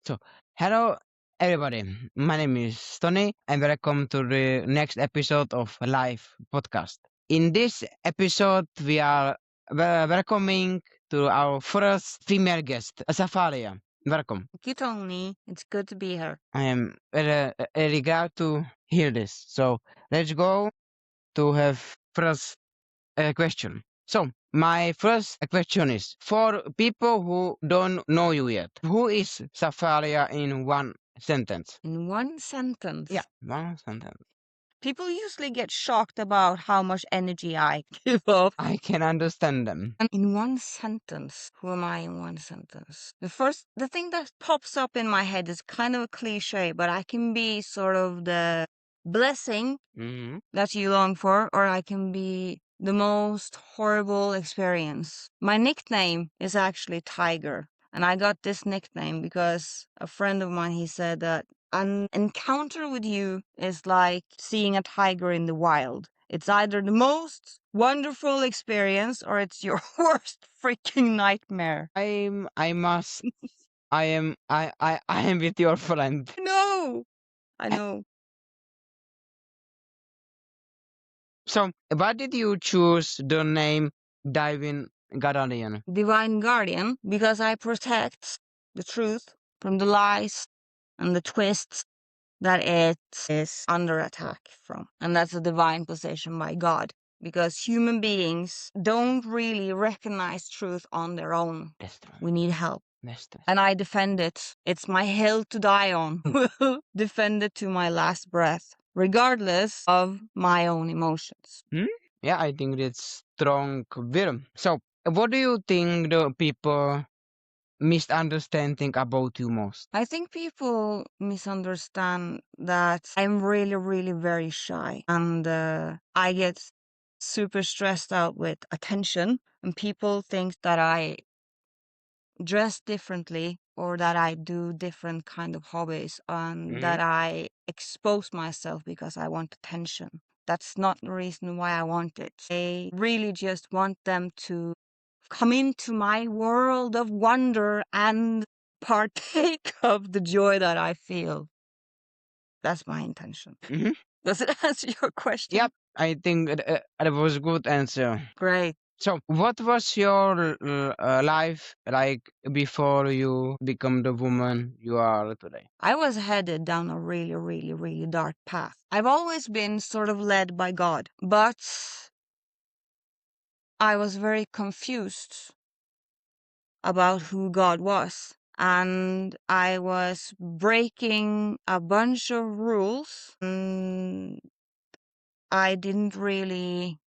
So, hello everybody. My name is Tony, and welcome to the next episode of Live Podcast. In this episode, we are welcoming to our first female guest, Safaria. Welcome. Thank you, Tony. It's good to be here. I am very glad to hear this. So, let's go to have first question. So, my first question is for people who don't know you yet, who is Safaria in one sentence? In one sentence. Yeah, one sentence. People usually get shocked about how much energy I give off. I can understand them. And in one sentence, who am I in one sentence? The thing that pops up in my head is kind of a cliche, but I can be sort of the blessing Mm-hmm. that you long for, or I can be the most horrible experience. My nickname is actually Tiger. And I got this nickname because a friend of mine, he said that an encounter with you is like seeing a tiger in the wild. It's either the most wonderful experience or it's your worst freaking nightmare. I am with your friend. No, I know. So, why did you choose the name Divine Guardian? Divine Guardian, because I protect the truth from the lies and the twists that it is under attack from. And that's a divine possession by God, because human beings don't really recognize truth on their own. That's true. We need help. That's true. And I defend it. It's my hill to die on. Defend it to my last breath, regardless of my own emotions. Yeah, I think it's strong will. So, what do you think the people misunderstanding about you most? I think people misunderstand that I'm really, really very shy, and I get super stressed out with attention, and people think that I dress differently or that I do different kind of hobbies and that I expose myself because I want attention. That's not the reason why I want it. I really just want them to come into my world of wonder and partake of the joy that I feel. That's my intention. Mm-hmm. Does it answer your question? Yep, I think that was a good answer. Great. So, what was your life like before you become the woman you are today? I was headed down a really, really, really dark path. I've always been sort of led by God, but I was very confused about who God was. And I was breaking a bunch of rules. And I didn't really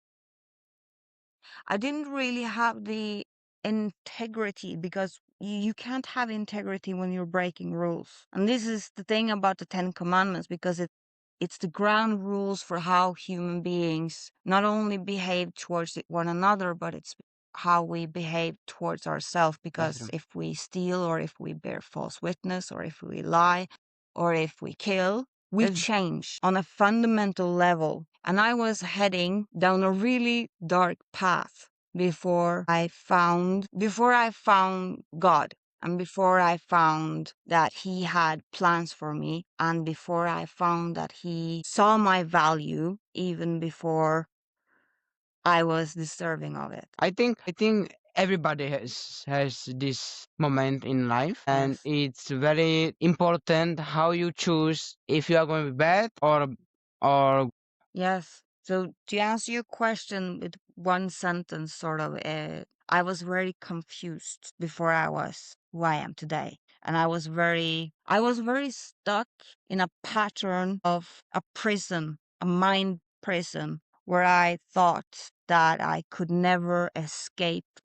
have the integrity, because you can't have integrity when you're breaking rules. And this is the thing about the 10 Commandments, because it's the ground rules for how human beings not only behave towards one another, but it's how we behave towards ourselves. Because true. if we steal, or if we bear false witness, or if we lie, or if we kill, we change on a fundamental level. And I was heading down a really dark path before I found God, and before I found that He had plans for me, and before I found that He saw my value even before I was deserving of it. I think everybody has this moment in life, and Yes. it's very important how you choose if you are going to be bad or Yes. So to answer your question with one sentence, sort of, I was very confused before I was who I am today. And I was very stuck in a pattern of a prison, a mind prison, where I thought that I could never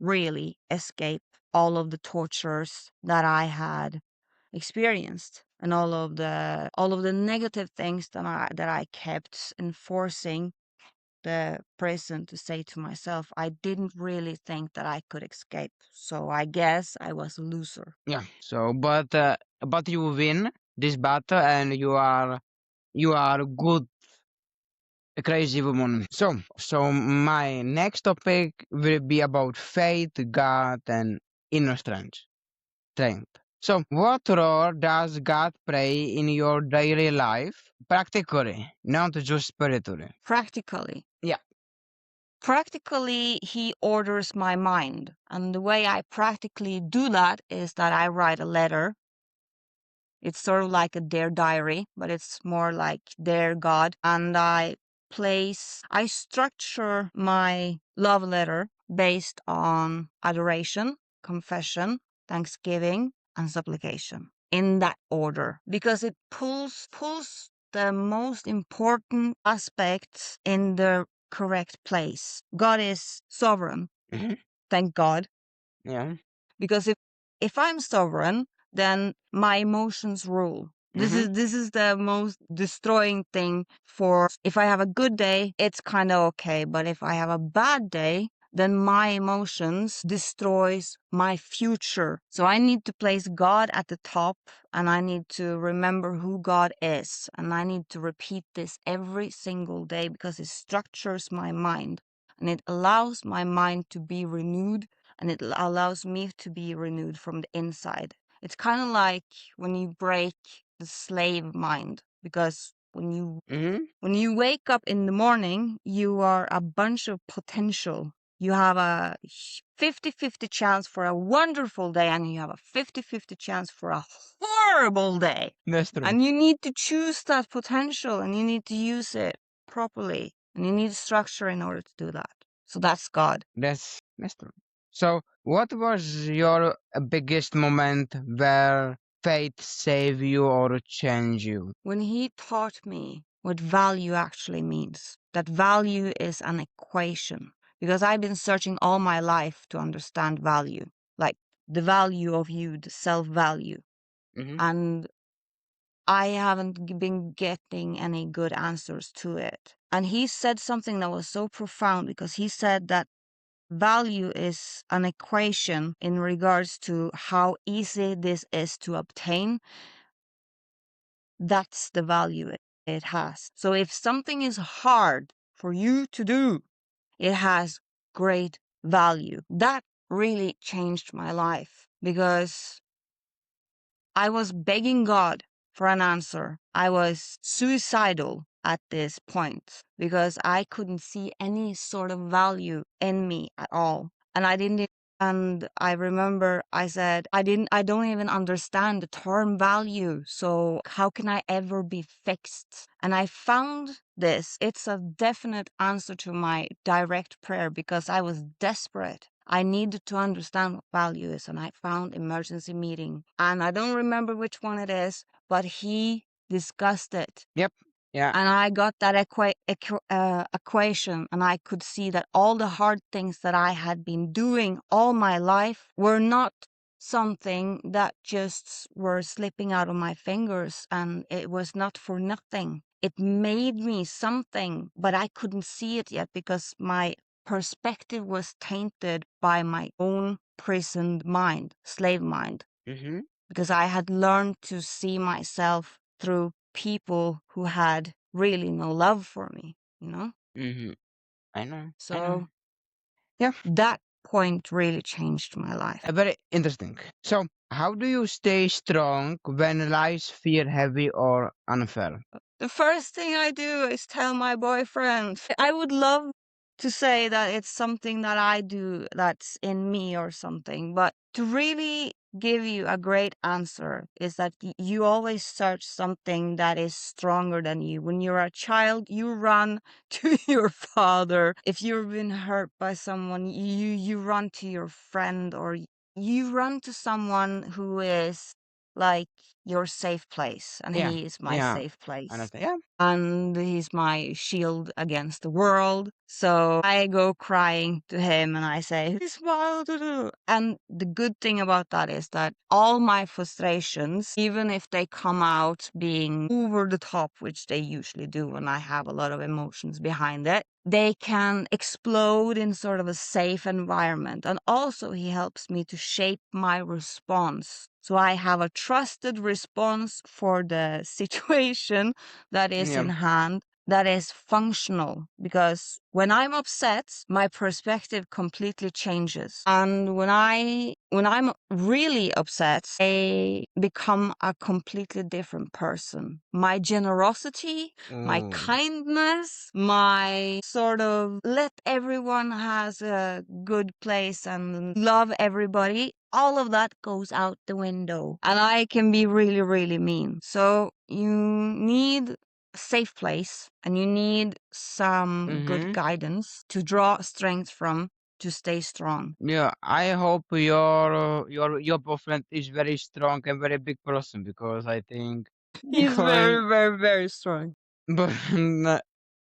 really escape all of the tortures that I had experienced, and all of the negative things that I kept enforcing the prison to say to myself. I didn't really think that I could escape, so I guess I was a loser. yeah. So, but you win this battle, and you are a good a crazy woman. So my next topic will be about faith, God, and inner strength. Strength. So, what role does God play in your daily life? Practically, not just spiritually. Practically. Yeah. Practically, he orders my mind. And the way I practically do that is that I write a letter. It's sort of like a Dear Diary, but it's more like Dear God. And I structure my love letter based on adoration, confession, thanksgiving, and supplication in that order because it pulls the most important aspects in the correct place. God is sovereign. Hmm. Thank God. Yeah. Because if I'm sovereign, then my emotions rule. Hmm. This is the most destroying thing. For if I have a good day, it's kind of okay, but if I have a bad day, then my emotions destroys my future. So I need to place God at the top, and I need to remember who God is, and I need to repeat this every single day because it structures my mind and it allows my mind to be renewed, and it allows me to be renewed from the inside. It's kind of like when you break the slave mind, because Hmm. when you wake up in the morning, you are a bunch of potential. You have a 50-50 chance for a wonderful day, and you have a 50-50 chance for a horrible day. That's true. And you need to choose that potential, and you need to use it properly, and you need structure in order to do that. So that's God. That's true. So, what was your biggest moment where faith saved you or changed you? When he taught me what value actually means, that value is an equation, because I've been searching all my life to understand value, like the value of you, the self value. Hmm. And I haven't been getting any good answers to it. And he said something that was so profound because he said that value is an equation in regards to how easy this is to obtain. That's the value it has. So if something is hard for you to do, it has great value. That really changed my life because I was begging God for an answer. I was suicidal at this point because I couldn't see any sort of value in me at all. And I didn't, and I remember I said, I don't even understand the term value. So how can I ever be fixed? And I found this. It's a definite answer to my direct prayer because I was desperate. I needed to understand what value is, and I found emergency meeting. And I don't remember which one it is, but he discussed it. Yep. Yeah. And I got that equation, and I could see that all the hard things that I had been doing all my life were not something that just were slipping out of my fingers, and it was not for nothing. It made me something, but I couldn't see it yet because my perspective was tainted by my own prisoned mind, slave mind, Hmm. because I had learned to see myself through people who had really no love for me, you know? Hmm. I know. I know. So Yeah. that point really changed my life. Very interesting. So, how do you stay strong when lives feel heavy or unfair? The first thing I do is tell my boyfriend. I would love to say that it's something that I do that's in me or something, but to really give you a great answer is that you always search something that is stronger than you. When you're a child, you run to your father. If you've been hurt by someone, you run to your friend, or you run to someone who is like your safe place, and Yeah. he is my Yeah. safe place, Understand. Yeah. and he's my shield against the world. So I go crying to him and I say, "This wild." And the good thing about that is that all my frustrations, even if they come out being over the top, which they usually do when I have a lot of emotions behind it, they can explode in sort of a safe environment. And also, he helps me to shape my response. So I have a trusted response for the situation that is in Yeah. hand that is functional, because when I'm upset, my perspective completely changes. And when I'm really upset, I become a completely different person. My generosity, my kindness, my sort of let everyone has a good place and love everybody, all of that goes out the window. And I can be really, really mean. So you need a safe place and you need some good Mm-hmm. guidance to draw strength from to stay strong. Yeah, I hope your boyfriend is very strong and very big person because I think He's going very, very, very strong. but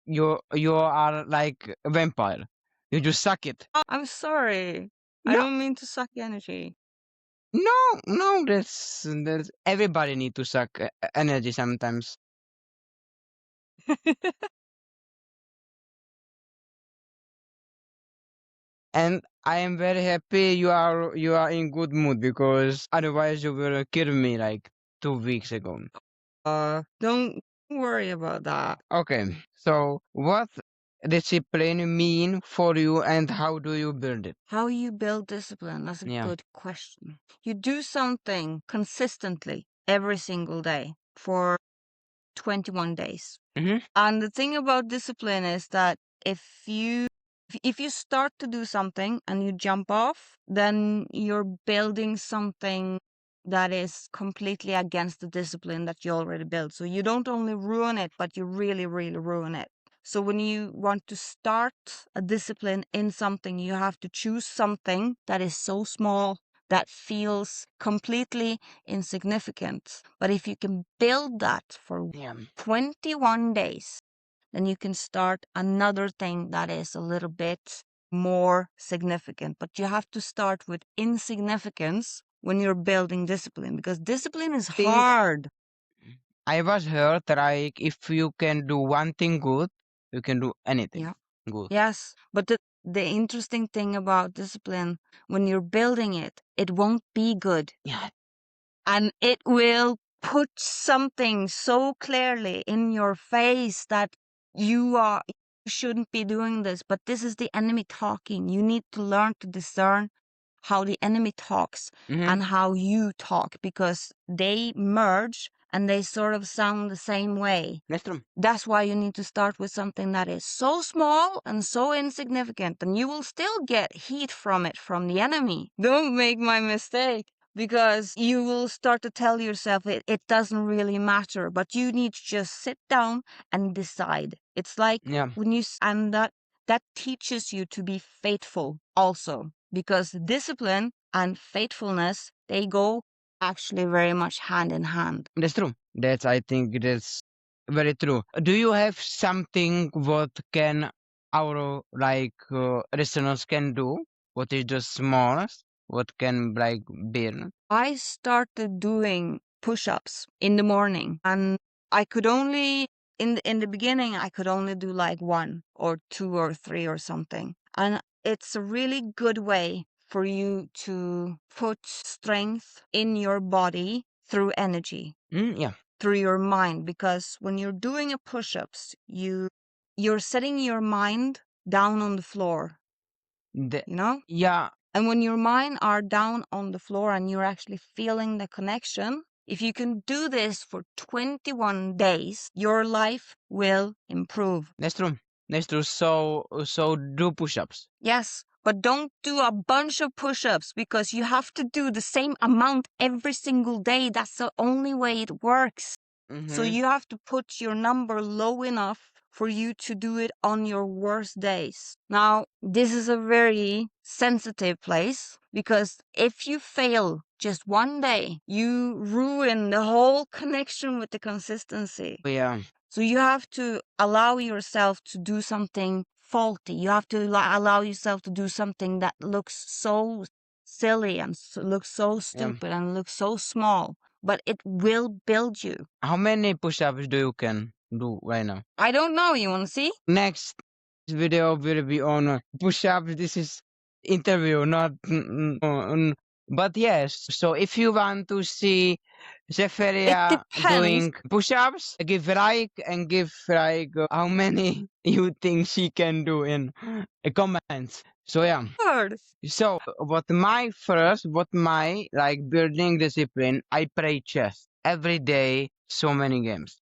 you are like a vampire. You just suck it. I'm sorry. I No, don't mean to suck energy. no, that's everybody need to suck energy sometimes. And I am very happy you are in good mood because otherwise you will kill me like 2 weeks ago. Don't worry about that. Okay, so what discipline mean for you and how do you build it? How you build discipline? That's a Yeah. good question. You do something consistently every single day for 21 days. Mm-hmm. And the thing about discipline is that if you if you start to do something and you jump off, then you're building something that is completely against the discipline that you already built. So you don't only ruin it, but you really, really ruin it. So when you want to start a discipline in something, you have to choose something that is so small that feels completely insignificant. But if you can build that for Yeah. 21 days, then you can start another thing that is a little bit more significant. But you have to start with insignificance when you're building discipline, because discipline is Think hard. I was heard like if you can do one thing good, you can do anything Yeah. good. Yes. But the interesting thing about discipline, when you're building it, it won't be good. Yeah. And it will put something so clearly in your face that you shouldn't be doing this, but this is the enemy talking. You need to learn to discern how the enemy talks Mm-hmm. and how you talk, because they merge and they sort of sound the same way. That's true. That's why you need to start with something that is so small and so insignificant, and you will still get heat from it from the enemy. Don't make my mistake, because you will start to tell yourself it doesn't really matter, but you need to just sit down and decide. It's like Yeah. when and that teaches you to be faithful also, because discipline and faithfulness, they go actually very much hand in hand. That's true. That's I think that's very true. Do you have something what can our like listeners can do? What is the smallest? What can like build? I started doing push-ups in the morning, and I could only in the beginning I could only do like one or two or three or something. And it's a really good way for you to put strength in your body through energy, Yeah. through your mind, because when you're doing a push-ups, you're setting your mind down on the floor, The, you know? yeah. And when your mind are down on the floor and you're actually feeling the connection, if you can do this for 21 days, your life will improve. That's true. That's true. So do push-ups. Yes, but don't do a bunch of push-ups, because you have to do the same amount every single day. That's the only way it works. So Mm-hmm. you have to put your number low enough for you to do it on your worst days. Now, this is a very sensitive place, because if you fail just one day, you ruin the whole connection with the consistency. Yeah. So you have to allow yourself to do something faulty. You have to allow yourself to do something that looks so silly and looks so Yeah. stupid and looks so small, but it will build you. How many push-ups do you can do right now? I don't know. You want to see? Next video will be on push-ups. This is interview, not but yes. So if you want to see It Serafia depends. doing push-ups, give like and give like how many you think she can do in comments. So yeah. Hard. So what my like building discipline, I play chess every day, so many games.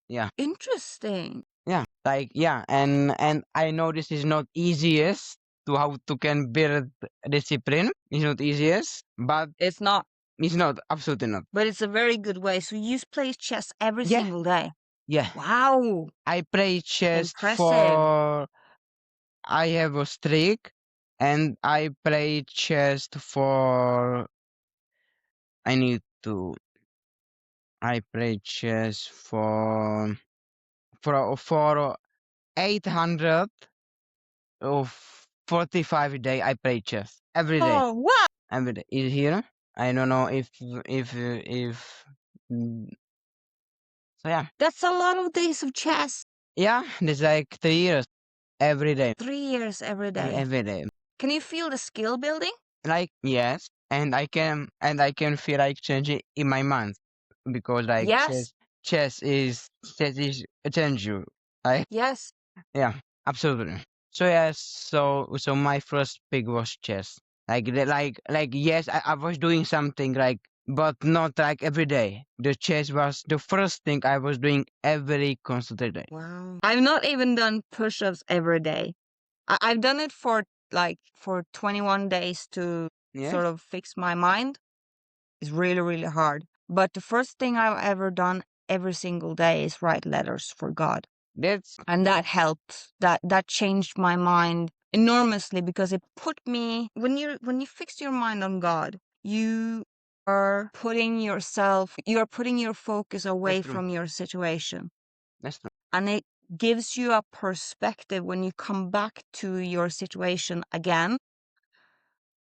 Yeah. Interesting. Yeah. Like yeah, and I know this is not easiest to how to can build discipline. It's not easiest, but It's not, it's not absolutely not. but it's a very good way. So you play chess every Yeah, single day. yeah. Wow. I play chess Impressive. for I have a streak and I play chess for I need to I play chess for 800 of 45 a day. I play chess every day. Oh, wow. Every day. Is here? I don't know if mm, so yeah. That's a lot of days of chess. Yeah, it's like 3 years every day. 3 years every day. Every day. Can you feel the skill building? Like yes, and I can feel like changing in my mind because like Yes. chess is change you. Like Yes. yeah, absolutely. So yes, so my first pick was chess. Like yes, I was doing something like but not like every day. The chess was the first thing I was doing every constant day. Wow. I've not even done push-ups every day. I've done it for 21 days to Yes, sort of fix my mind. It's really, really hard. But the first thing I've ever done every single day is write letters for God. that's And that helped. That changed my mind enormously because it put me when you fix your mind on God, you you are putting your focus away true. from your situation. That's true. And it gives you a perspective when you come back to your situation again.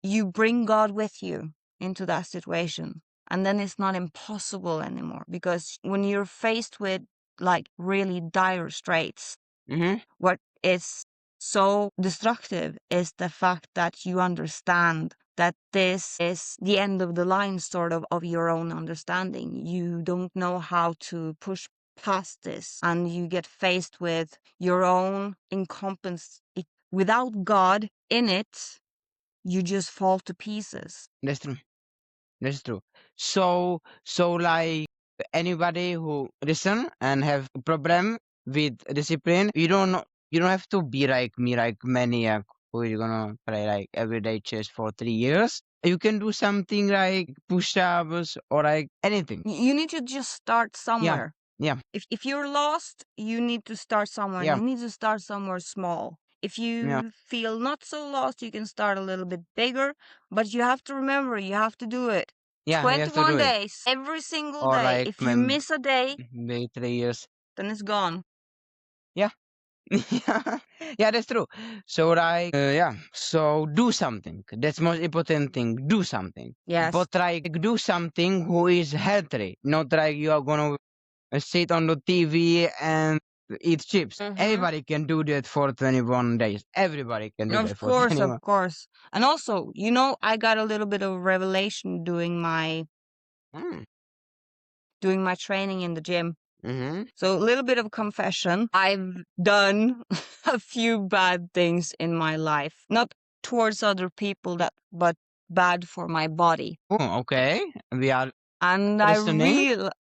You bring God with you into that situation. And then it's not impossible anymore because when you're faced with like really dire straits, Mm-hmm. what is so destructive is the fact that you understand that this is the end of the line, sort of your own understanding. You don't know how to push past this, and you get faced with your own incompetence. Without God in it, you just fall to pieces. That's true. That's true. So like anybody who listen and have problem with discipline, you don't have to be like me, like maniac who is gonna play like everyday chess for 3 years. You can do something like push-ups or like anything. You need to just start Yeah, somewhere. yeah, If you're lost, you need to start somewhere. yeah, You need to start somewhere small. If yeah, you feel not so lost, you can start a little bit bigger, but you have to remember, you have to do it. yeah. You have to 21 do it days, every single or day. like If you miss a day, maybe 3 years. then it's gone. Yeah. Yeah, yeah, that's true. So like, yeah. So do something. That's most important thing. Do something. Yes. But like, do something who is healthy. Not like you are gonna sit on the TV and eat chips. Mm-hmm. Everybody can do that for 21 days. Everybody can do that Of for course, of 21. course. And also, I got a little bit of revelation Mm. doing my training in the gym. Mm-hmm. So a little bit of confession. I've done a few bad things in my life, not towards other people but bad for my body. Oh, okay. We are And I listening. real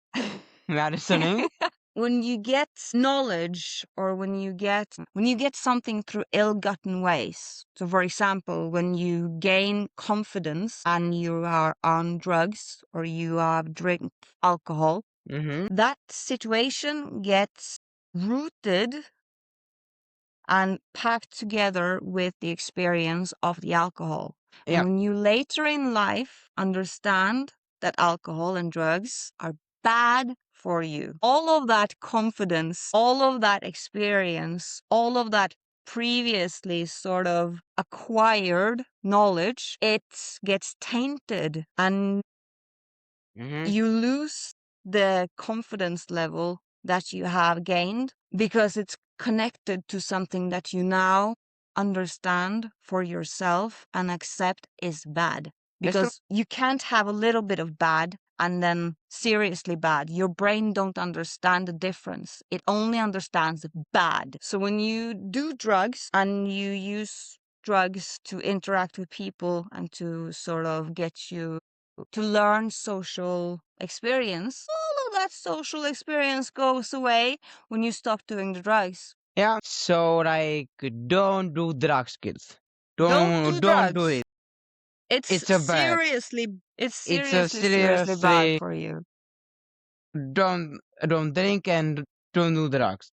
We are listening. when you get knowledge or when you get something through ill-gotten ways. So for example, when you gain confidence and you are on drugs or you have drink alcohol, Mm-hmm. that situation gets rooted and packed together with the experience of the alcohol. And Yeah. when you later in life understand that alcohol and drugs are bad for you, all of that confidence, all of that experience, all of that previously sort of acquired knowledge, it gets tainted and Mm-hmm. you lose the confidence level that you have gained because it's connected to something that you now understand for yourself and accept is bad. That's true. Because you can't have a little bit of bad and then seriously bad. Your brain don't understand the difference. It only understands bad. So when you do drugs and you use drugs to interact with people and to sort of get you to learn social experience, all of that social experience goes away when you stop doing the drugs. Yeah. So like, don't do drugs, kids. Don't do Don't do drugs. it. It's a bad. It's It's a seriously bad seriously for you. don't drink and don't do drugs.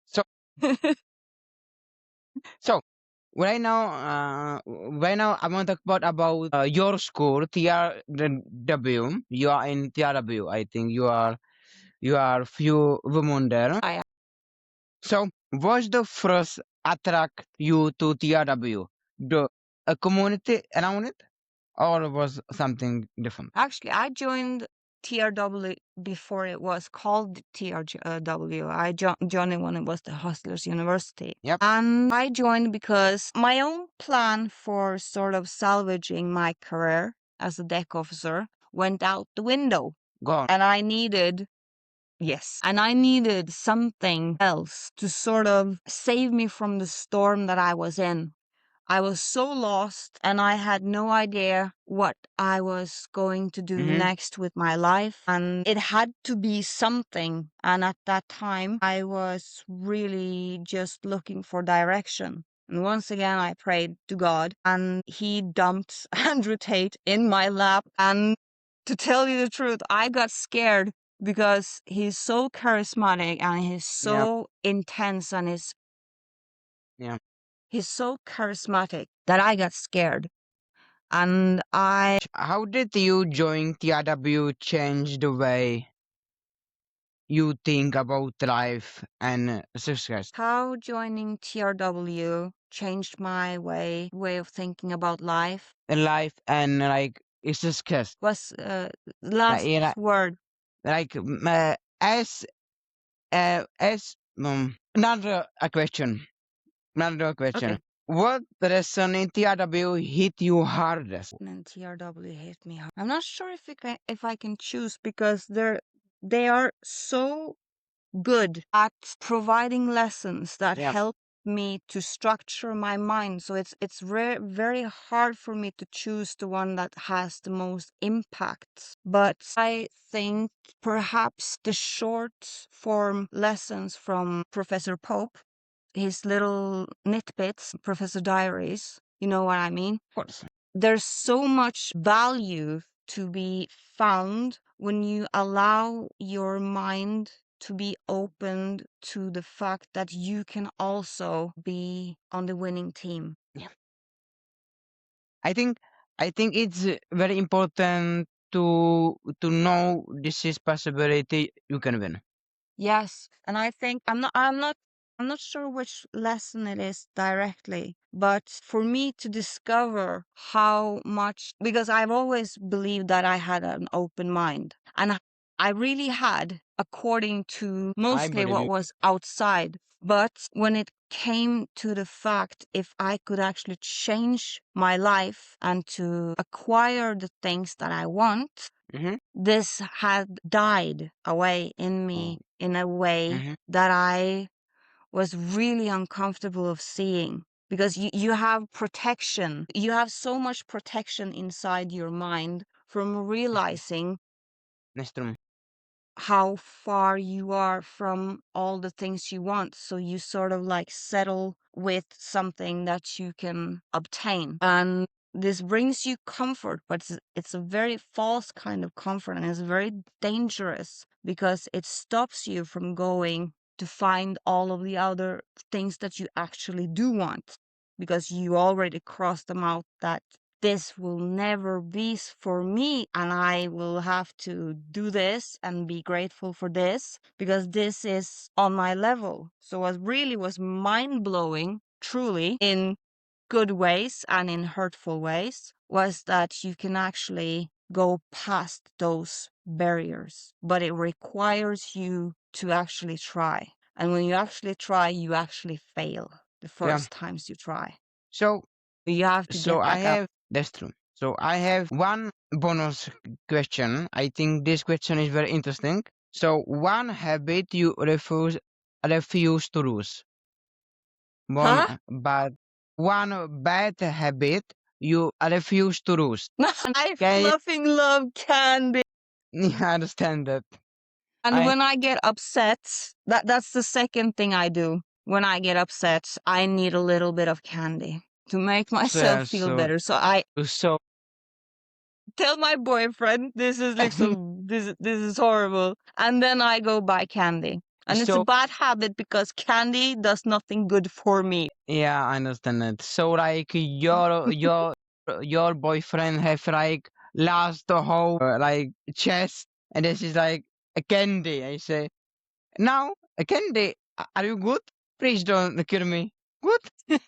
So right now I want to talk about your school, TRW. You are in TRW. I think you are few women there. I So what's the first attract you to TRW? The a community around it, or was something different? Actually, I joined TRW before it was called TRW. Joined it when it was the Hustlers University. Yep, And I joined because my own plan for sort of salvaging my career as a deck officer went out the window. gone. And I needed, yes, and I needed something else to sort of save me from the storm that I was in. I was so lost and I had no idea what I was going to do Mm-hmm. next with my life. And it had to be something. And at that time, I was really just looking for direction. And once again, I prayed to God and he dumped Andrew Tate in my lap. And to tell you the truth, I got scared because he's so charismatic and he's Yep. so intense and Yeah. he's so charismatic that I got scared. And I How did you join TRW change the way you think about life and success? how joining TRW changed my way of thinking about life Life and like it's success. was Like, last yeah, word. like as another a question. Another question. Okay. What lesson in TRW hit you hardest? And TRW hit me hard. I'm not sure if I can choose because they are so good at providing lessons that Yeah. help me to structure my mind. So it's very hard for me to choose the one that has the most impact. But I think perhaps the short form lessons from Professor Pope, his little nitbits, Professor Diaries, you know what I mean? Of course. There's so much value to be found when you allow your mind to be opened to the fact that you can also be on the winning team. Yeah. I think I think it's very important to know this is possibility you can win. Yes, and I think I'm not sure which lesson it is directly, but for me to discover how much, because I've always believed that I had an open mind, and I really had, according to I mostly believe what you. was outside. But when it came to the fact if I could actually change my life and to acquire the things that I want, Mm-hmm. this had died away in Oh. me in a way Mm-hmm. that I was really uncomfortable of seeing because you have protection. You have so much protection inside your mind from realizing That's true. how far you are from all the things you want. So you sort of like settle with something that you can obtain. And this brings you comfort, but it's a very false kind of comfort and it's very dangerous because it stops you from going to find all of the other things that you actually do want because you already crossed them out that this will never be for me and I will have to do this and be grateful for this because this is on my level. So what really was mind blowing, truly, in good ways and in hurtful ways, was that you can actually go past those barriers, but it requires you to actually try. And when you actually try, you actually fail the Yeah. first times you try. So You have to so get I back up. have that's true. So I have one bonus question. I think this question is very interesting. So one habit you refuse to lose. Huh? But one bad habit you refuse to lose. I Can fluffing love candy. you understand that? And I when I get upset, that's the second thing I do. When I get upset, I need a little bit of candy to make myself feel so better. So I so tell my boyfriend this is like so this is horrible, and then I go buy candy. And it's a so bad habit because candy does nothing good for me. yeah, I understand that. So like your boyfriend have like lost the whole like chest, and this is like a candy. I say now a candy. Are you good? Please don't kill me. Good.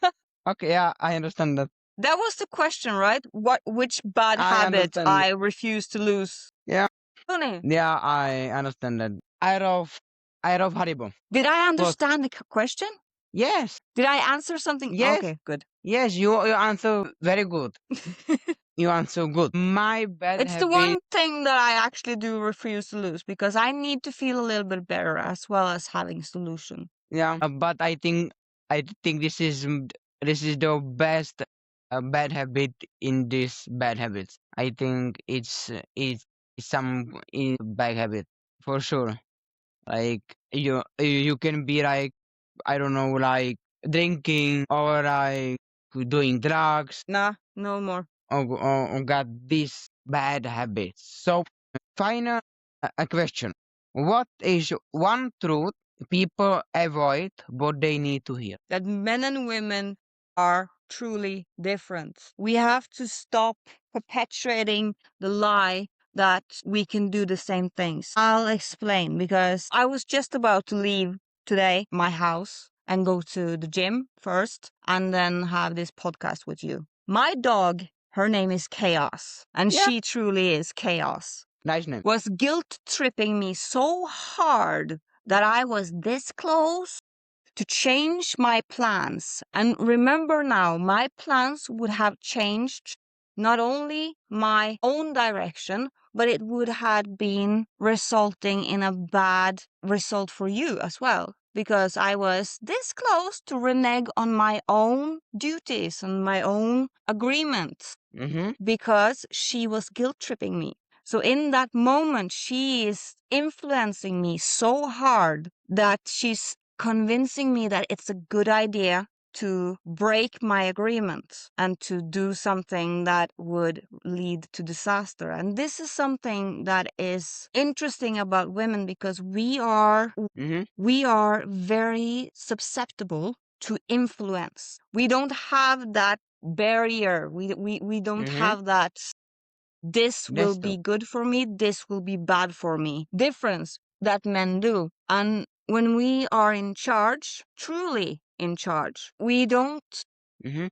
Okay, yeah, I understand that. That was the question, right? Which bad I habit understand. I refuse to lose? Yeah, Funny. yeah, I understand that. I love Haribo. Did I But understand the question? yes, Did I answer something? yes, Okay, good. yes, you answer very good. You answer good. My bad It's the habit. one thing that I actually do refuse to lose because I need to feel a little bit better as well as having solution. Yeah, but I think this is the best bad habit in this bad habits. I think it's some bad habit for sure. Like you can be like I don't know like drinking or like doing drugs Nah, no more. or got these bad habits. So final a question: what is one truth people avoid but they need to hear? That men and women are truly different. We have to stop perpetuating the lie that we can do the same things. I'll explain because I was just about to leave today my house and go to the gym first and then have this podcast with you. My dog, her name is Chaos, and Yeah, she truly is chaos, nice name. was guilt tripping me so hard that I was this close to change my plans. And remember now, my plans would have changed not only my own direction, but it would have been resulting in a bad result for you as well. Because I was this close to renege on my own duties and my own agreements Mm-hmm. because she was guilt tripping me. So in that moment, she is influencing me so hard that she's convincing me that it's a good idea to break my agreement and to do something that would lead to disaster. And this is something that is interesting about women because Mm-hmm. we are very susceptible to influence. We don't have that barrier. We don't Mm-hmm. have that this will That's true. be good for me, this will be bad for me difference that men do. And when we are in charge, truly in charge, we don't Mm-hmm.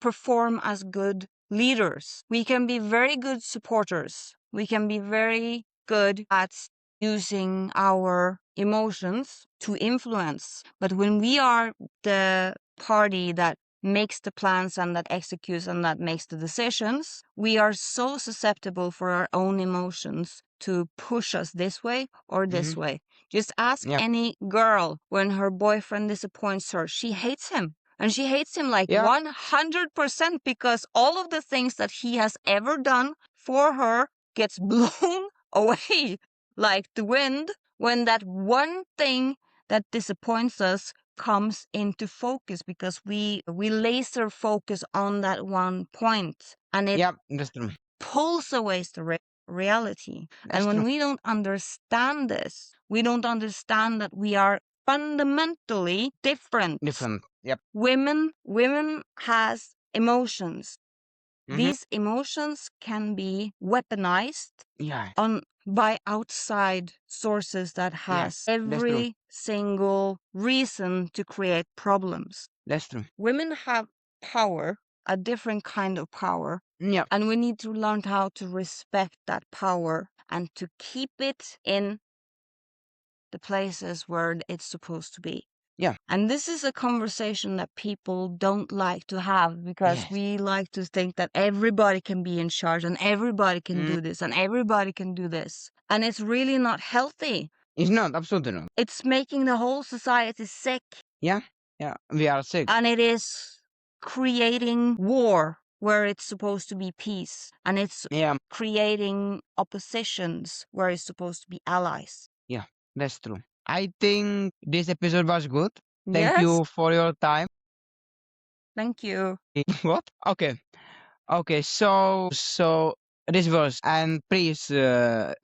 perform as good leaders. We can be very good supporters. We can be very good at using our emotions to influence. But when we are the party that makes the plans and that executes and that makes the decisions, we are so susceptible for our own emotions to push us this way or Mm-hmm. this way. Just ask Yeah. any girl when her boyfriend disappoints her. She hates him. And she hates him like Yeah. 100% because all of the things that he has ever done for her gets blown away like the wind when that one thing that disappoints us comes into focus because we laser focus on that one point and it Yeah. That's true. pulls away the reality. And That's when true. we don't understand this, we don't understand that we are fundamentally different. Different. Yep. Women has emotions. Mm-hmm. These emotions can be weaponized Yeah. on by outside sources that Yeah. has That's true. every single reason to create problems. That's true. Women have power, a different kind of power, Yeah. and we need to learn how to respect that power and to keep it in the places where it's supposed to be. Yeah. And this is a conversation that people don't like to have because Yes. we like to think that everybody can be in charge and everybody can Mm, do this and everybody can do this. And it's really not healthy. it's not, absolutely not. It's making the whole society sick. Yeah. Yeah. We are sick. And it is creating war where it's supposed to be peace. And it's Yeah. creating oppositions where it's supposed to be allies. Yeah. That's true. I think this episode was good. Thank Yes. you for your time. Thank you. What? Okay. Okay. So this was, and please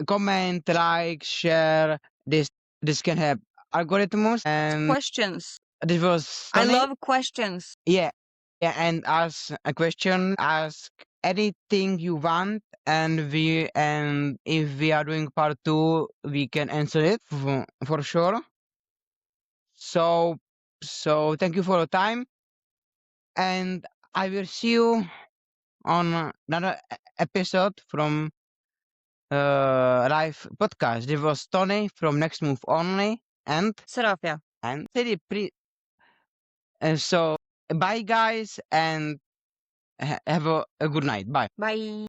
comment, like, share. This can help algorithms. And Questions. this was I Tony. love questions. Yeah. Yeah. And ask a question. Ask anything you want. And if we are doing part 2, we can answer it for sure. So thank you for your time, and I will see you on another episode from live podcast. This was Tony from Next Move Only, Serafia. and and so bye guys, and have a good night. Bye. Bye.